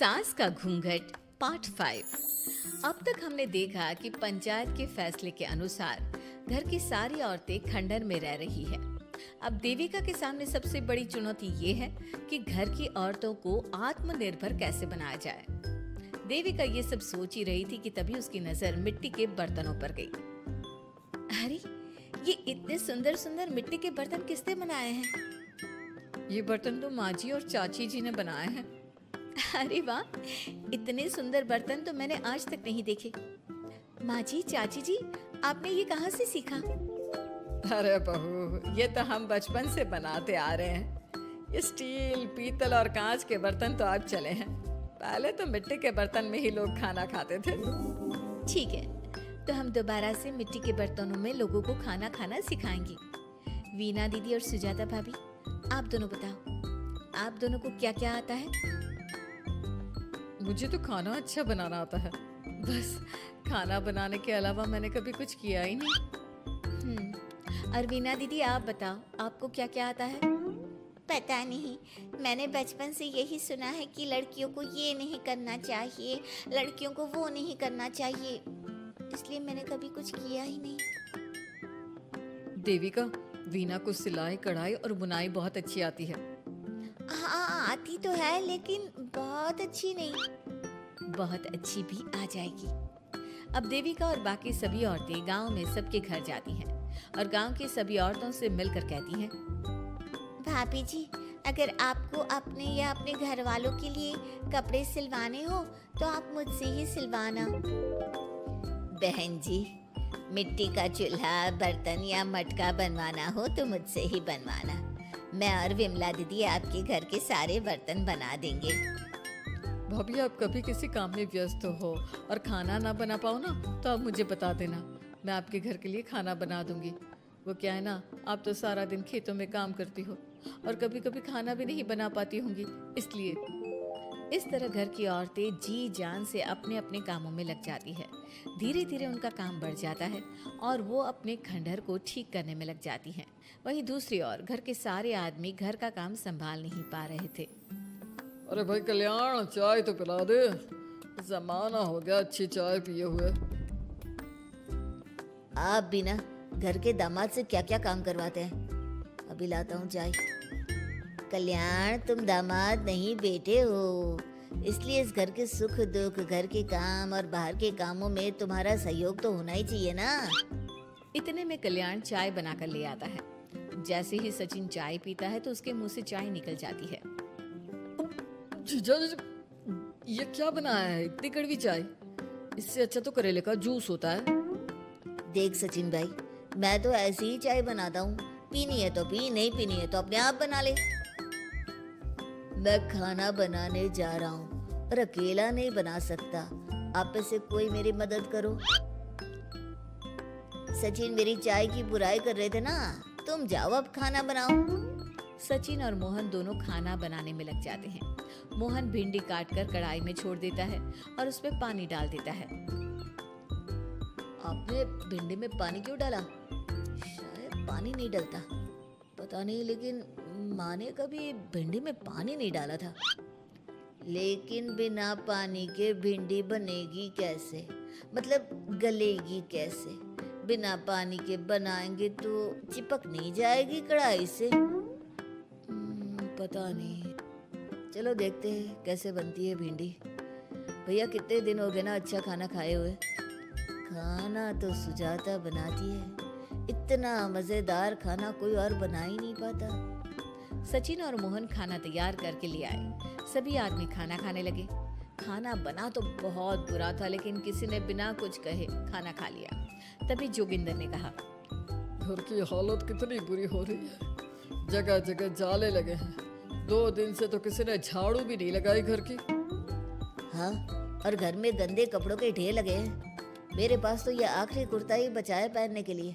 सास का घूंघट पार्ट 5। अब तक हमने देखा कि पंचायत के फैसले के अनुसार घर की सारी औरतें खंडहर में रह रही है। अब देविका के सामने सबसे बड़ी चुनौती ये है कि घर की औरतों को आत्मनिर्भर कैसे बनाया जाए। देविका ये सब सोच ही रही थी कि तभी उसकी नजर मिट्टी के बर्तनों पर गई। अरे, ये इतने सुंदर सुंदर मिट्टी के बर्तन किसने बनाए हैं? ये बर्तन तो माँ जी और चाची जी ने बनाए हैं। अरे वाह, इतने सुंदर बर्तन तो मैंने आज तक नहीं देखे। माँ जी, चाची जी, आपने ये कहाँ से सीखा? अरे बहू, ये तो हम बचपन से बनाते आ रहे हैं। ये स्टील, पीतल और कांच के बर्तन तो अब चले हैं। पहले तो मिट्टी के बर्तन में ही लोग खाना खाते थे। ठीक है, तो हम दोबारा से मिट्टी के बर्तनों में लोगों को खाना खाना सिखाएंगे। वीना दीदी और सुजाता भाभी, आप दोनों बताओ, आप दोनों को क्या क्या आता है? मुझे तो खाना अच्छा बनाना आता है। बस खाना बनाने के अलावा मैंने कभी कुछ किया ही नहीं। और वीना दीदी, आप बताओ, आपको क्या क्या आता है? पता नहीं, मैंने बचपन से यही सुना है कि लड़कियों को ये नहीं करना चाहिए, लड़कियों को वो नहीं करना चाहिए, इसलिए मैंने कभी कुछ किया ही नहीं। देविका, वीना को सिलाई, कढ़ाई और बुनाई बहुत अच्छी आती है। हाँ, आती तो है, लेकिन बहुत अच्छी नहीं। बहुत अच्छी भी आ जाएगी। अब देविका और बाकी सभी औरतें गांव में सबके घर जाती हैं और गांव की सभी औरतों से मिलकर कहती हैं, भाभी जी, अगर आपको अपने या अपने घर वालों के लिए कपड़े सिलवाने हो तो आप मुझसे ही सिलवाना। बहन जी, मिट्टी का चूल्हा, बर्तन या मटका बनवाना हो तो मुझसे ही बनवाना। मैं और विमला दीदी आपके घर के सारे बर्तन बना देंगे। भाभी, आप कभी किसी काम में व्यस्त हो और खाना ना बना पाओ ना, तो आप मुझे बता देना, मैं आपके घर के लिए खाना बना दूंगी। वो क्या है ना, आप तो सारा दिन खेतों में काम करती हो और कभी कभी खाना भी नहीं बना पाती होंगी, इसलिए। इस तरह घर की औरतें जी जान से अपने अपने कामों में लग जाती है। धीरे धीरे उनका काम बढ़ जाता है और वो अपने खंडहर को ठीक करने में लग जाती हैं। वहीं दूसरी ओर घर के सारे आदमी घर का काम संभाल नहीं पा रहे थे। अरे भाई कल्याण, चाय तो पिला दे। जमाना हो गया अच्छी चाय पिए हुए। आप बिना घर के दामाद से क्या क्या काम करवाते हैं? अभी लाता हूँ चाय। कल्याण, तुम दामाद नहीं बेटे हो, इसलिए इस घर के सुख दुख, घर के काम और बाहर के कामों में तुम्हारा सहयोग तो होना ही चाहिए ना। इतने में कल्याण चाय बनाकर ले आता है। जैसे ही सचिन चाय पीता है तो उसके मुंह से चाय निकल जाती है। जीजा जी, ये क्या बनाया है? इतनी कड़वी चाय? इससे अच्छा तो करेले का जूस होता है। देख सचिन भाई, मैं तो ऐसी ही चाय बनाता हूँ, पीनी है तो पी, नहीं पीनी है तो अपने आप बना ले। मैं खाना बनाने जा रहा हूँ और अकेला नहीं बना सकता, आप में से कोई मेरी मदद करो। सचिन मेरी चाय की बुराई कर रहे थे ना, तुम जाओ अब खाना बनाओ। सचिन और मोहन दोनों खाना बनाने में लग जाते हैं। मोहन भिंडी काटकर कढ़ाई में छोड़ देता है और उसमें पानी डाल देता है। आपने भिंडी में पानी क्यों डाला? शायद पानी नहीं डलता, पता नहीं, लेकिन माँ ने कभी भिंडी में पानी नहीं डाला था। लेकिन बिना पानी के भिंडी बनेगी कैसे? मतलब गलेगी कैसे? बिना पानी के बनाएंगे तो चिपक नहीं जाएगी कढ़ाई से? पता नहीं, चलो देखते हैं कैसे बनती है भिंडी। भैया, कितने दिन हो गए ना अच्छा खाना खाए हुए। खाना तो सुजाता बनाती है, इतना मजेदार खाना कोई और बना ही नहीं पाता। सचिन और मोहन खाना तैयार करके ले आए। सभी आदमी खाना खाने लगे। खाना बना तो बहुत बुरा था, लेकिन किसी ने बिना कुछ कहे खाना खा लिया। तभी जोगिंदर ने कहा, घर की हालत कितनी बुरी हो रही है, जगह जगह जाले लगे हैं। 2 दिन से तो किसी ने झाड़ू भी नहीं लगाई घर की। हाँ, और घर में गंदे कपड़ों के ढेर लगे हैं। मेरे पास तो ये आखिरी कुर्ता ही बचा है पहनने के लिए।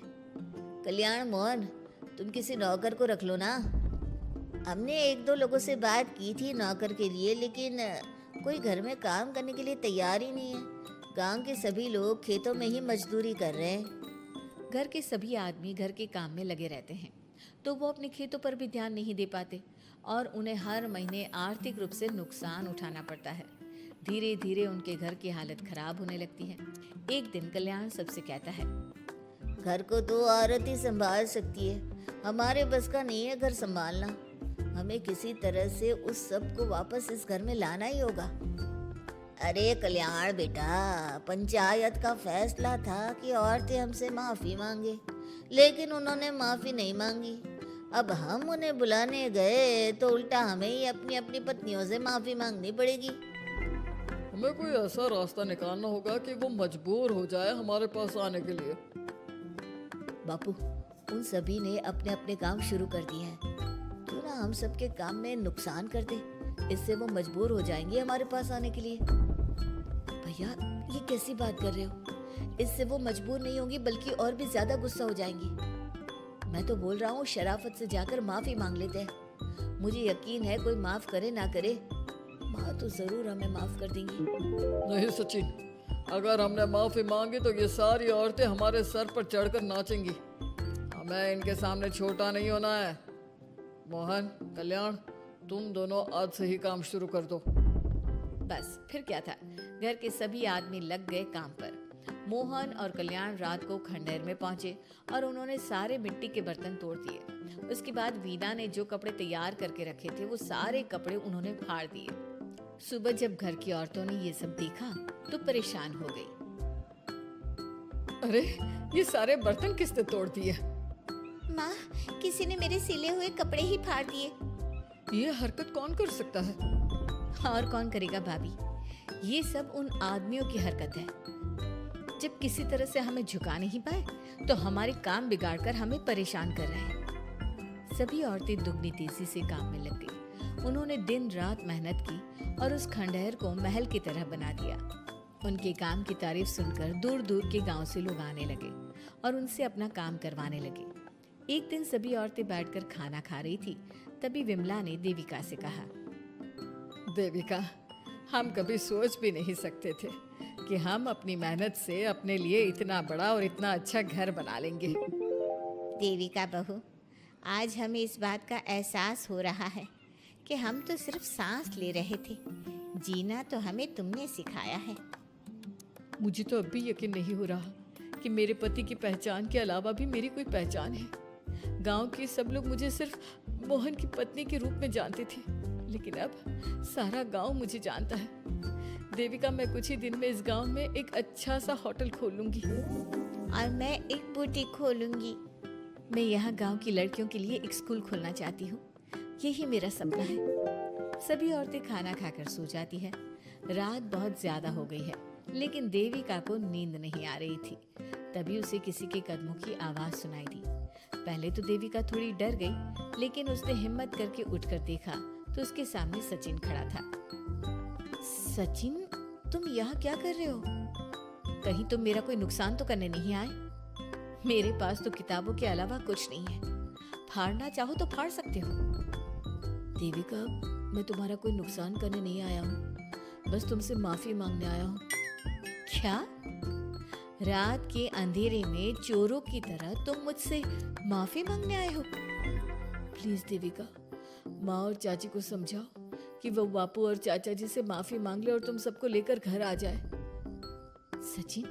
कल्याण, मोहन, तुम किसी नौकर को रख लो ना। हमने 1-2 लोगों से बात की थी नौकर के लिए, लेकिन कोई घर में काम करने के लिए तैयार ही नहीं है। गांव के सभी लोग खेतों में ही मजदूरी कर रहे हैं। घर के सभी आदमी घर के काम में लगे रहते हैं, तो वो अपने खेतों पर भी ध्यान नहीं दे पाते और उन्हें हर महीने आर्थिक रूप से नुकसान उठाना पड़ता है। धीरे धीरे उनके घर की हालत खराब होने लगती है। एक दिन कल्याण सबसे कहता है, घर को तो औरत ही संभाल सकती है, हमारे बस का नहीं है घर संभालना। हमें किसी तरह से उस सब को वापस इस घर में लाना ही होगा। अरे कल्याण बेटा, पंचायत का फैसला था कि औरतें हमसे माफी मांगे, लेकिन उन्होंने माफी नहीं मांगी। अब हम उन्हें बुलाने गए तो उल्टा हमें ही अपनी अपनी पत्नियों से माफी मांगनी पड़ेगी। हमें कोई ऐसा रास्ता निकालना होगा कि वो मजबूर हो जाए हमारे पास आने के लिए। बापू, उन सभी ने अपने अपने काम शुरू कर दिए हैं, क्यों ना हम सबके काम में नुकसान कर दे, इससे वो मजबूर हो जाएंगे हमारे पास आने के लिए। भैया, ये कैसी बात कर रहे हो? इससे वो मजबूर नहीं होंगी बल्कि और भी ज्यादा गुस्सा हो जाएंगी। मैं तो बोल रहा हूँ शराफत से जाकर माफी मांग लेते हैं। मुझे यकीन है कोई माफ करे ना करे, माँ तो जरूर हमें माफ कर देंगी। नहीं सचिन, अगर हमने माफी मांगी तो ये सारी औरतें हमारे सर पर चढ़कर नाचेंगी। हमें इनके सामने छोटा नहीं होना है। मोहन, कल्याण, तुम दोनों आज से ही काम शुरू कर दो। बस फिर क्या था, घर के सभी आदमी लग गए काम पर। मोहन और कल्याण रात को खंडहर में पहुंचे और उन्होंने सारे मिट्टी के बर्तन तोड़ दिए। उसके बाद वीना ने जो कपड़े तैयार करके रखे थे वो सारे कपड़े उन्होंने फाड़ दिए। सुबह जब घर की औरतों ने ये सब देखा तो परेशान हो गई। अरे, ये सारे बर्तन किसने तोड़ दिए? माँ, किसी ने मेरे सिले हुए कपड़े ही फाड़ दिए। ये हरकत कौन कर सकता है? और कौन करेगा भाभी, ये सब उन आदमियों की हरकत है। जब किसी तरह से हमें झुका नहीं पाए तो हमारे काम बिगाड़कर हमें परेशान कर रहे हैं। सभी औरतें दुगनी तेजी से काम में लग गई। उन्होंने दिन रात मेहनत की और उस खंडहर को महल की तरह बना दिया। उनके काम की तारीफ सुनकर दूर दूर के गांव से लोग आने लगे और उनसे अपना काम करवाने लगे। एक दिन सभी औरतें बैठकर खाना खा रही थी, तभी विमला ने देविका से कहा, देविका, हम कभी सोच भी नहीं सकते थे कि हम अपनी मेहनत से अपने लिए इतना बड़ा और इतना अच्छा घर बना लेंगे। देविका बहू, आज हमें इस बात का एहसास हो रहा है कि हम तो सिर्फ सांस ले रहे थे, जीना तो हमें तुमने सिखाया है। मुझे तो अब भी यकीन नहीं हो रहा कि मेरे पति की पहचान के अलावा भी मेरी कोई पहचान है। गांव के सब लोग मुझे सिर्फ मोहन की पत्नी के रूप में जानते थे, लेकिन अब सारा गांव मुझे जानता है। देविका, मैं कुछ ही दिन में इस गांव में एक अच्छा सा होटल खोलूंगी और मैं एक बुटीक खोलूंगी। मैं यहाँ गांव की लड़कियों के लिए एक स्कूल खोलना चाहती हूँ, यही मेरा सपना है। सभी औरतें खाना खाकर सो जाती है। रात बहुत ज्यादा हो गई है, लेकिन देविका को नींद नहीं आ रही थी। तभी उसे किसी के कदमों की आवाज सुनाई दी। पहले तो देविका थोड़ी डर गई, लेकिन उसने हिम्मत करके उठकर देखा तो उसके सामने सचिन खड़ा था। सचिन, तुम यहाँ क्या कर रहे हो? कहीं तुम मेरा कोई नुकसान तो करने नहीं आए? मेरे पास तो किताबों के अलावा कुछ नहीं है, फाड़ना चाहो तो फाड़ सकते हो। देविका, मैं तुम्हारा कोई नुकसान करने नहीं आया हूँ, बस तुमसे माफी मांगने आया हूँ। क्या? रात के अंधेरे में चोरों की तरह तुम मुझसे माफी मांगने आए हो? प्लीज देविका, माँ और चाची को समझाओ कि वो बापू और चाचा जी से माफी मांग ले और तुम सबको लेकर घर आ जाए। सचिन,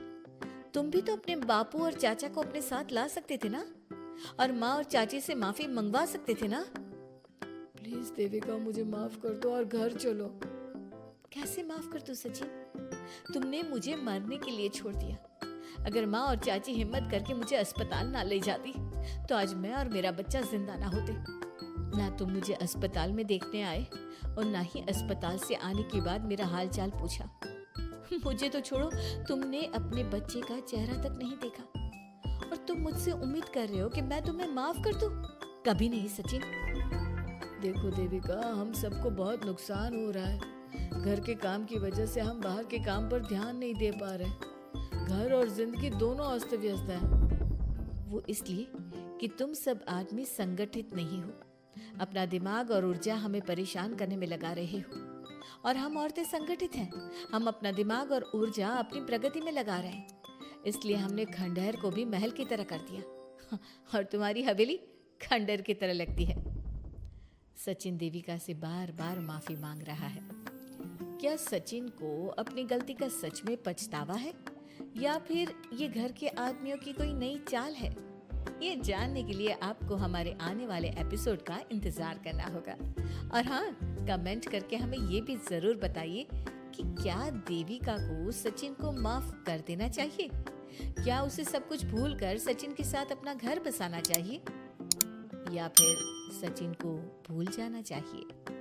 तुम भी तो अपने बापू और चाचा को अपने साथ ला सकते थे ना, और माँ और चाची से माफी मंगवा सकते थे ना। प्लीज देविका, मुझे माफ कर दो और घर चलो। कैसे माफ कर दूं सचिन? तुमने मुझे मरने के लिए छोड़ दिया। अगर माँ और चाची हिम्मत करके मुझे अस्पताल ना ले जाती तो आज मैं और मेरा बच्चा जिंदा ना होते। ना तुम मुझे अस्पताल में देखने आए और ना ही अस्पताल से आने के बाद मेरा हाल चाल पूछा। मुझे तो छोड़ो, तुमने अपने बच्चे का चेहरा तक नहीं देखा और तुम मुझसे उम्मीद कर रहे हो कि मैं तुम्हें माफ कर दूं? कभी नहीं सचिन। देखो देविका, हम सबको बहुत नुकसान हो रहा है। घर के काम की वजह से हम बाहर के काम पर ध्यान नहीं दे पा रहे। घर और जिंदगी दोनों अस्त व्यस्त है। वो इसलिए कि तुम सब आदमी संगठित नहीं हो, अपना दिमाग और ऊर्जा हमें परेशान करने में लगा रहे हो। और हम औरतें संगठित हैं, हम अपना दिमाग और ऊर्जा अपनी प्रगति में लगा रहे हैं। इसलिए हमने खंडहर को भी महल की तरह कर दिया और तुम्हारी हवेली खंडहर की तरह लगती है। सचिन देविका से बार बार माफी मांग रहा है। क्या सचिन को अपनी गलती का सच में पछतावा है या फिर ये घर के आदमियों की कोई नई चाल है? ये जानने के लिए आपको हमारे आने वाले एपिसोड का इंतजार करना होगा। और हाँ, कमेंट करके हमें ये भी जरूर बताइए कि क्या देविका को सचिन को माफ कर देना चाहिए? क्या उसे सब कुछ भूलकर सचिन के साथ अपना घर बसाना चाहिए या फिर सचिन को भूल जाना चाहिए?